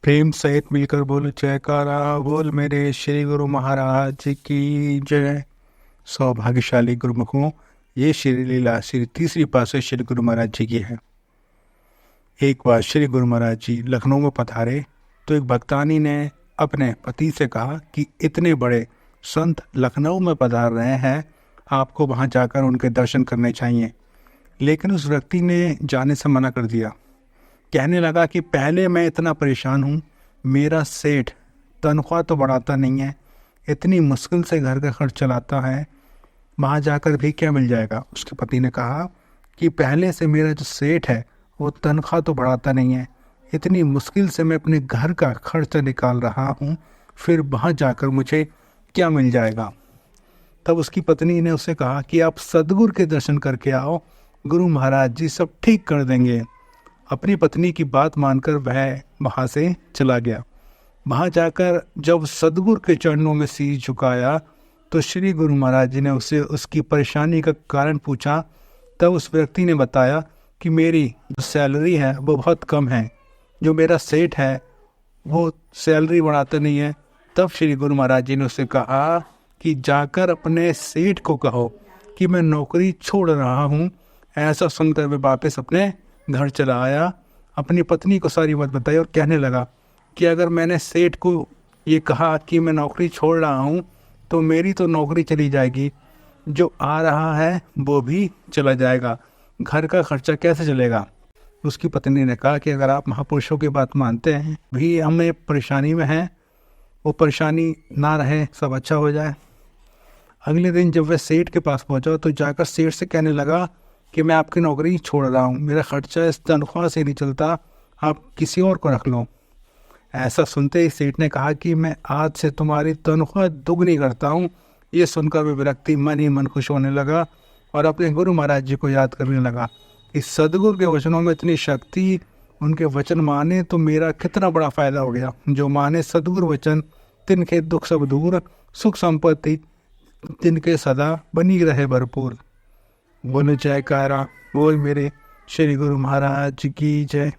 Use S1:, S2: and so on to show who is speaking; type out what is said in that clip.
S1: प्रेम सहित मिलकर बोलो जयकारा बोल मेरे श्री गुरु महाराज की जय। सौभाग्यशाली गुरुमुखों, ये श्री लीला श्री तीसरी पासे श्री गुरु महाराज जी की है। एक बार श्री गुरु महाराज जी लखनऊ में पधारे तो एक भक्तानी ने अपने पति से कहा कि इतने बड़े संत लखनऊ में पधार रहे हैं, आपको वहाँ जाकर उनके दर्शन करने चाहिए। लेकिन उस व्यक्ति ने जाने से मना कर दिया। कहने लगा कि पहले मैं इतना परेशान हूँ, मेरा सेठ तनख्वाह तो बढ़ाता नहीं है, इतनी मुश्किल से घर का खर्च चलाता है, वहाँ जाकर भी क्या मिल जाएगा। उसके पति ने कहा कि पहले से मेरा जो सेठ है वो तनख्वाह तो बढ़ाता नहीं है, इतनी मुश्किल से मैं अपने घर का खर्च निकाल रहा हूँ, फिर वहाँ जाकर मुझे क्या मिल जाएगा। तब उसकी पत्नी ने उसे कहा कि आप सदगुरु के दर्शन करके आओ, गुरु महाराज जी सब ठीक कर देंगे। अपनी पत्नी की बात मानकर वह वहाँ से चला गया। वहाँ जाकर जब सदगुरु के चरणों में शीश झुकाया तो श्री गुरु महाराज जी ने उसे उसकी परेशानी का कारण पूछा। तब उस व्यक्ति ने बताया कि मेरी जो सैलरी है वो बहुत कम है, जो मेरा सेठ है वो सैलरी बढ़ाता नहीं है। तब श्री गुरु महाराज जी ने उसे कहा कि जाकर अपने सेठ को कहो कि मैं नौकरी छोड़ रहा हूँ। ऐसा सुनकर वे वापस अपने घर चला आया, अपनी पत्नी को सारी बात बताई और कहने लगा कि अगर मैंने सेठ को ये कहा कि मैं नौकरी छोड़ रहा हूँ तो मेरी तो नौकरी चली जाएगी, जो आ रहा है वो भी चला जाएगा, घर का खर्चा कैसे चलेगा। उसकी पत्नी ने कहा कि अगर आप महापुरुषों की बात मानते हैं, भी हमें परेशानी में हैं, वो परेशानी ना रहे, सब अच्छा हो जाए। अगले दिन जब वह सेठ के पास पहुंचा तो जाकर सेठ से कहने लगा कि मैं आपकी नौकरी छोड़ रहा हूँ, मेरा खर्चा इस तनख्वाह से नहीं चलता, आप किसी और को रख लो। ऐसा सुनते ही सेठ ने कहा कि मैं आज से तुम्हारी तनख्वाह दुगनी करता हूँ। ये सुनकर वे व्यक्ति मन ही मन खुश होने लगा और अपने गुरु महाराज जी को याद करने लगा। इस सदगुरु के वचनों में इतनी शक्ति, उनके वचन माने तो मेरा कितना बड़ा फायदा हो गया। जो माने सदगुरु वचन तिनके दुख सब दूर, सुख संपत्ति तिनके सदा बनी रहे भरपूर। बोलो जयकारा बोल मेरे श्री गुरु महाराज की जय।